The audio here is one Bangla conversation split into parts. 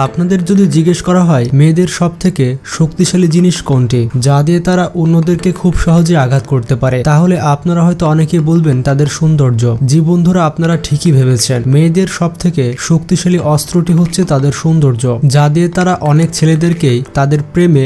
আপনাদের যদি জিজ্ঞেস করা হয় মেয়েদের সবথেকে শক্তিশালী জিনিস কোনটি যা দিয়ে তারা অন্যদেরকে খুব সহজে আঘাত করতে পারে, তাহলে আপনারা হয়তো অনেকেই বলবেন তাদের সৌন্দর্য। জি বন্ধুরা, আপনারা ঠিকই ভেবেছেন। মেয়েদের সবথেকে শক্তিশালী অস্ত্রটি হচ্ছে তাদের সৌন্দর্য, যা দিয়ে তারা অনেক ছেলেদেরকেই তাদের প্রেমে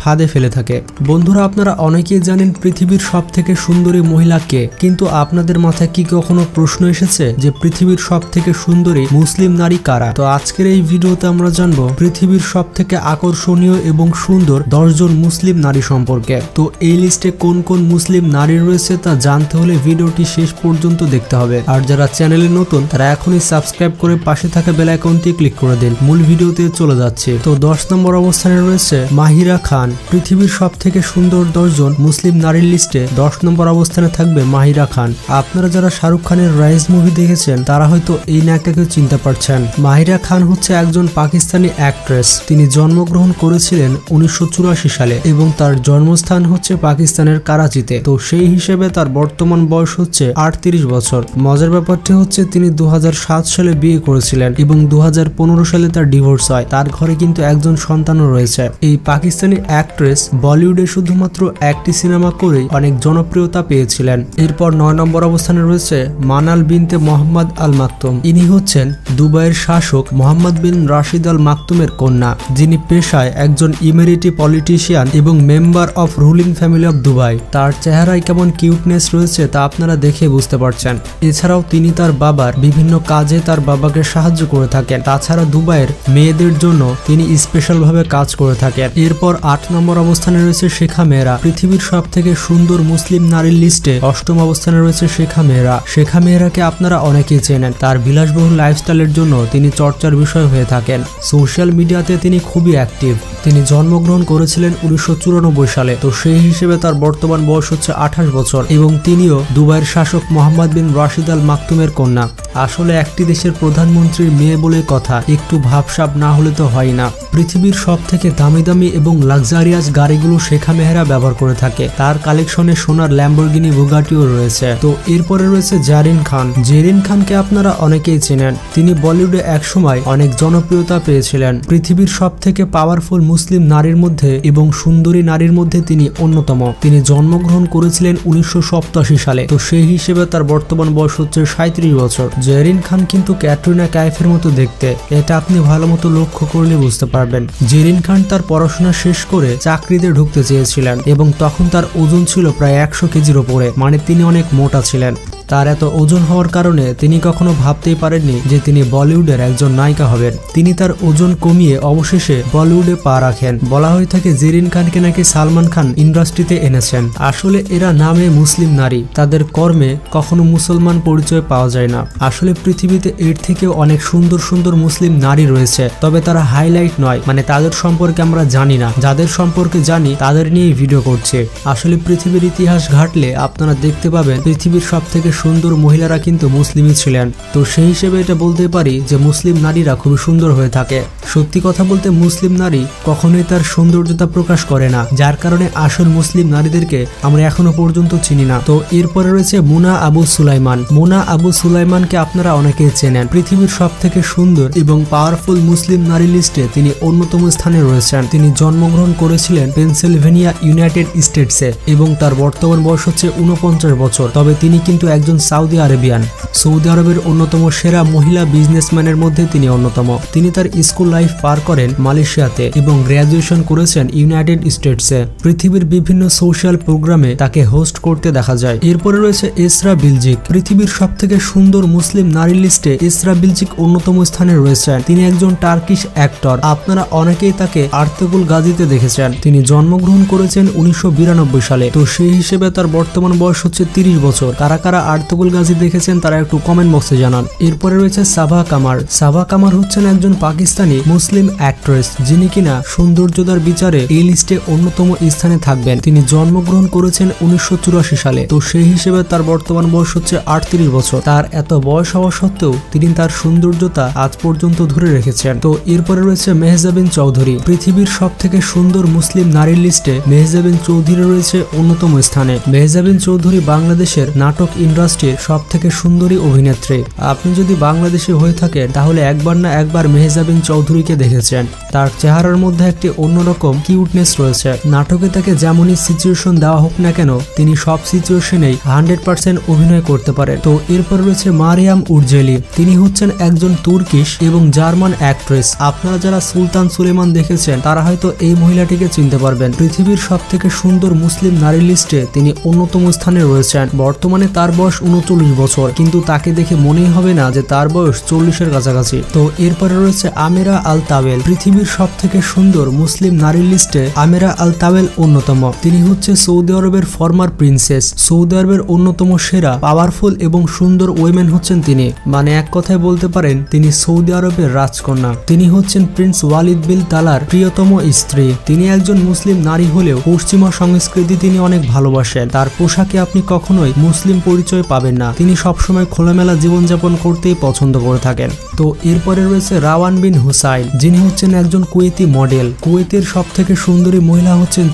ফাঁদে ফেলে থাকে। বন্ধুরা, আপনারা অনেকেই জানেন পৃথিবীর সবথেকে সুন্দরী মহিলা কে, কিন্তু আপনাদের মাথায় কি কখনো প্রশ্ন এসেছে যে পৃথিবীর সবথেকে সুন্দরী মুসলিম নারী কারা? তো আজকের এই ভিডিওতে আমরা জানবো পৃথিবীর সবথেকে আকর্ষণীয় এবং সুন্দর 10 জন মুসলিম নারী সম্পর্কে। তো এই লিস্টে কোন কোন মুসলিম নারী রয়েছে তা জানতে হলে ভিডিওটি শেষ পর্যন্ত দেখতে হবে। আর যারা চ্যানেলে নতুন তারা এখনই সাবস্ক্রাইব করে পাশে থাকা বেল আইকনটি ক্লিক করে দিন। মূল ভিডিওতে চলে যাচ্ছে। তো 10 নম্বর অবস্থানে রয়েছে মাহিরা খান। পৃথিবীর সবথেকে সুন্দর 10 জন মুসলিম নারীর লিস্টে 10 নম্বর অবস্থানে থাকবে মাহিরা খান। আপনারা যারা শাহরুখ খানের রাইজ মুভি দেখেছেন তারা হয়তো এই নায়িকাকে চিনতে পারছেন। মাহিরা খান হচ্ছে একজন পাকিস্তানি অ্যাক্ট্রেস। তিনি জন্মগ্রহণ করেছিলেন 1984 সালে এবং তার জন্মস্থান হচ্ছে পাকিস্তানের করাচিতে। তো সেই হিসেবে তার বর্তমান বয়স হচ্ছে 38 বছর। মজার ব্যাপারটি হচ্ছে তিনি 2007 সালে বিয়ে করেছিলেন এবং 2015 সালে তার ডিভোর্স হয়। তার ঘরে কিন্তু একজন সন্তানও রয়েছে। এই পাকিস্তানি অ্যাক্ট্রেস বলিউডে শুধুমাত্র একটি সিনেমা করেই অনেক জনপ্রিয়তা পেয়েছিলেন। এরপর 9 নম্বর অবস্থানে রয়েছে মানাল বিনতে মোহাম্মদ আল মাকতুম। ইনি হচ্ছেন দুবাইয়ের শাসক মোহাম্মদ বিন রাশিদ আল মাকতুমের কন্যা, যিনি পেশায় একজন ইমেরিটি পলিটিশিয়ান এবং member of ruling family of Dubai. তার চেহারায় কেমন কিউটনেস রয়েছে তা আপনারা দেখে বুঝতে পারছেন। এছাড়াও তিনি তার বাবার বিভিন্ন কাজে তার বাবাকে সাহায্য করে থাকেন। তাছাড়া দুবাইয়ের মেয়েদের জন্য তিনি স্পেশাল ভাবে কাজ করে থাকেন। এরপর 8 নম্বর অবস্থানে রয়েছে শেখা মেহরা। পৃথিবীর সবথেকে সুন্দর মুসলিম নারীর লিস্টে 8ম অবস্থানে রয়েছে শেখা মেহরা। শেখা মেহরাকে আপনারা অনেকেই চেনেন। তার বিলাসবহুল লাইফস্টাইলের জন্য তিনি চর্চার বিষয় হয়ে থাকেন। সোশ্যাল মিডিয়াতে তিনি খুবই অ্যাক্টিভ। তিনি জন্মগ্রহণ করেছিলেন 1994 সালে। তো সেই হিসেবে তার বর্তমান বয়স হচ্ছে 28 বছর এবং তিনিও দুবাইয়ের শাসক মোহাম্মদ বিন রাশিদ আল মাকতুমের কন্যা। আসলে একটি দেশের প্রধানমন্ত্রীর মেয়ে বলে কথা, একটু ভাবসাব না হলে তো হয় না। পৃথিবীর সবথেকে দামি দামি এবং লাক্সারিয়াস গাড়িগুলো শেখা মেহরা ব্যবহার করে থাকে। তার কালেকশনে সোনার ল্যাম্বরগিনি বুগাটিও রয়েছে। তো এরপরে রয়েছে জারিন খান। জেরিন খানকে আপনারা অনেকেই চেনেন। তিনি বলিউডে একসময় অনেক জনপ্রিয়তা পেয়েছিলেন। পৃথিবীর সবথেকে পাওয়ারফুল মুসলিম নারীর মধ্যে এবং সুন্দরী নারীর মধ্যে তিনি অন্যতম। তিনি জন্মগ্রহণ করেছিলেন 1987 সালে। তো সেই হিসেবে তার বর্তমান বয়স হচ্ছে 37 বছর। জেরিন খান কিন্তু ক্যাটরিনা কাইফের মতো দেখতে, এটা আপনি ভালো মতো লক্ষ্য করলে বুঝতে পারবেন। জেরিন খান তার পড়াশোনা শেষ করে চাকরিতে ঢুকতে চেয়েছিলেন এবং তখন তার ওজন ছিল প্রায় 100 কেজির ওপরে, মানে তিনি অনেক মোটা ছিলেন। তার এত ওজন হওয়ার কারণে তিনি কখনো ভাবতেই পারেননি যে তিনি বলিউডের একজন নায়িকা হবেন। তিনি তার ওজন কমিয়ে অবশেষে বলিউডে পা রাখেন। বলা হয়ে থাকে জেরিন খানকে নাকি সালমান খান ইন্ডাস্ট্রিতে এনেছেন। আসলে এরা নামে মুসলিম নারী, তাদের কর্মে কখনো মুসলমান পরিচয় পাওয়া যায় না। আসলে পৃথিবীতে এর থেকেও অনেক সুন্দর সুন্দর মুসলিম নারী রয়েছে, তবে তারা হাইলাইট নয়, মানে তাদের সম্পর্কে আমরা জানি না। যাদের সম্পর্কে জানি তাদের নিয়ে ভিডিও করছে। আসলে পৃথিবীর ইতিহাস ঘাটলে আপনারা দেখতে পাবেন পৃথিবীর সবথেকে সুন্দর মহিলারা কিন্তু মুসলিমই ছিলেন। তো সেই হিসেবে এটা বলতে পারি যে মুসলিম নারীরা খুবই সুন্দর হয়ে থাকে। সত্যি কথা বলতে মুসলিম নারী কখনোই তার সৌন্দর্যতা প্রকাশ করে না, যার কারণে আসল মুসলিম নারীদেরকে আমরা এখনো পর্যন্ত চিনি না। তো এরপরে রয়েছে মুনা আবু সুলাইমান। মুনা আবু সুলাইমানকে আপনারা অনেকেই চেনেন। পৃথিবীর সবথেকে সুন্দর এবং পাওয়ারফুল মুসলিম নারী লিস্টে তিনি অন্যতম স্থানে রয়েছেন। তিনি জন্মগ্রহণ করেছিলেন পেনসিলভেনিয়া, ইউনাইটেড স্টেটসে এবং তার বর্তমান বয়স হচ্ছে 49 বছর। তবে তিনি কিন্তু একজন সৌদি আরবিয়ান। সৌদি আরবের অন্যতম সেরা মহিলা বিজনেসম্যানের মধ্যে তিনি অন্যতম। তিনি তার স্কুল লাইফ পার করেন মালয়েশিয়াতে এবং গ্র্যাজুয়েশন করেছেন ইউনাইটেড স্টেটসে। পৃথিবীর বিভিন্ন সোশ্যাল প্রোগ্রামে তাকে হোস্ট করতে দেখা যায়। এরপরে রয়েছে এসরা বিলজিক। পৃথিবীর সবথেকে সুন্দর মুসলিম নারী লিস্টে এসরা বিলজিক অন্যতম স্থানে রয়েছেন। তিনি একজন টার্কিশ অ্যাক্টর। আপনারা অনেকেই তাকে আর্তুগুল গাজীতে দেখেছেন। তিনি জন্মগ্রহণ করেছেন 1992 সালে। তো সেই হিসেবে তার বর্তমান বয়স হচ্ছে 30 বছর। কারা কারা আর্তুগুল গাজী দেখেছেন তারা একটু কমেন্ট বক্সে জানান। এরপরে রয়েছে সাবা কামার। সাবা কামার হচ্ছেন একজন পাকিস্তানি মুসলিম অ্যাক্ট্রেস, যিনি কিনা সৌন্দর্যতার বিচারে এই লিস্টে অন্যতম স্থানে থাকবেন। তিনি জন্মগ্রহণ করেছেন 1984 সালে। তো সেই হিসেবে তার বর্তমান বয়স হচ্ছে 38 বছর। তার এত বয়স হওয়া সত্ত্বেও তিনি তার সৌন্দর্যতা আজ পর্যন্ত ধরে রেখেছেন। তো এরপরে রয়েছে মেহজাবিন চৌধুরী। পৃথিবীর সবথেকে সুন্দর মুসলিম নারীর লিস্টে মেহজাবিন চৌধুরী রয়েছে অন্যতম স্থানে। মেহজাবিন চৌধুরী বাংলাদেশের নাটক ইন্ডাস্ট্রি ইন্ডাস্ট্রির সব থেকে সুন্দরী অভিনেত্রী। আপনি যদি বাংলাদেশি হয়ে থাকেন তাহলে একবার না একবার মেহজাবিন চৌধুরীকে দেখেছেন। তার চেহারার মধ্যে একটি অন্যরকম কিউটনেস রয়েছে। নাটকে তাকে যেমনই সিচুয়েশন দেওয়া হোক না কেন তিনি সব সিচুয়েশনেই 100% অভিনয় করতে পারেন। তো এরপর রয়েছে মারিয়াম উরজেলি। তিনি হচ্ছেন একজন তুর্কিশ এবং জার্মান অ্যাক্ট্রেস। আপনারা যারা সুলতান সুলেমান দেখেছেন তারা হয়তো এই মহিলাটিকে চিনতে পারবেন। পৃথিবীর সব থেকে সুন্দর মুসলিম নারী লিস্টে তিনি অন্যতম স্থানে রয়েছেন। বর্তমানে তার বয়স 39 বছর, কিন্তু তাকে দেখে মনেই হবে না যে তার বয়স 40-এর কাছাকাছি। তো এরপরে রয়েছে আমেরা আল তাওয়েল। পৃথিবীর সব থেকে সুন্দর মুসলিম নারী লিস্টে আমেরা আল তাওয়েল অন্যতম। তিনি হচ্ছে সৌদি আরবের ফর্মার প্রিন্সেস। সৌদি আরবের অন্যতম সেরা পাওয়ারফুল এবং সুন্দর ওয়েমেন হচ্ছেন তিনি। মানে এক কথায় বলতে পারেন তিনি সৌদি আরবের রাজকন্যা। তিনি হচ্ছেন প্রিন্স ওয়ালিদ বিন তালার প্রিয়তম স্ত্রী। তিনি একজন মুসলিম নারী হলেও পশ্চিমা সংস্কৃতি তিনি অনেক ভালোবাসেন। তার পোশাকে আপনি কখনোই মুসলিম পরিচয় পাবেন না। তিনি সবসময় খোলামেলা জীবনযাপন করতেই পছন্দ করে থাকেন। তো এরপরে রয়েছে রাওয়ান বিন হুসাইন, যিনি হচ্ছেন একজন কুয়েতি মডেল। কুয়েতের সব থেকে সুন্দরী মহিলা হচ্ছেন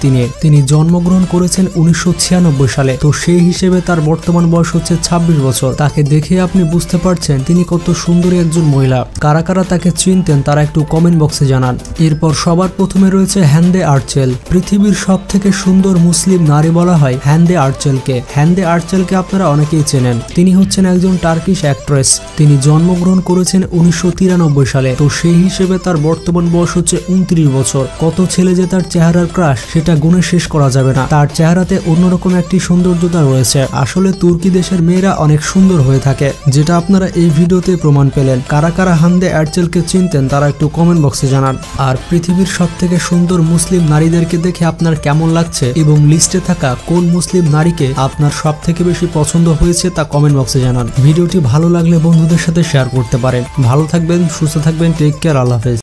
তিনি জন্মগ্রহণ করেছেন 1996 সালে। তো সেই হিসেবে তার বর্তমান বয়স হচ্ছে 26 বছর। তাকে দেখে আপনি বুঝতে পারছেন তিনি কত সুন্দরী একজন মহিলা। কারা কারা তাকে চিনতেন তারা একটু কমেন্ট বক্সে জানান। এরপর সবার প্রথমে রয়েছে হ্যান্ডে আর্চেল। পৃথিবীর সব থেকে সুন্দর মুসলিম নারী বলা হয় হ্যান্ডে আর্চেলকে। হ্যান্ডে আর্চেলকে আপনারা অনেকেই চেনেন। তিনি হচ্ছেন একজন টার্কিশ অ্যাক্ট্রেস। তিনি জন্মগ্রহণ করেছেন 1993 সালে। তো সেই হিসেবে তার বর্তমান বয়স হচ্ছে 29 বছর। কত ছেলে যে তার চেহারার ক্রাশ সেটা গুণে শেষ করা যাবে না। তার চেহারাতে অন্যরকম একটি সৌন্দর্যতা রয়েছে। আসলে তুর্কি দেশের মেয়েরা অনেক সুন্দর হয়ে থাকে, যেটা আপনারা এই ভিডিওতে প্রমাণ পেলেন। কারা কারা হ্যান্ডে আর্চেলকে চিনতেন তারা একটু কমেন্ট বক্সে জানান। আর পৃথিবীর সব থেকে সুন্দর মুসলিম নারীদেরকে দেখে আপনার কেমন লাগছে এবং লিস্টে থাকা কোন মুসলিম নারীকে আপনার সব থেকে বেশি পছন্দ হয়েছে তা কমেন্ট বক্সে জানান। ভিডিওটি ভালো লাগলে বন্ধুদের সাথে শেয়ার করতে পারেন। ভালো থাকবেন, সুস্থ থাকবেন, টেক কেয়ার, আল্লাহ হাফেজ।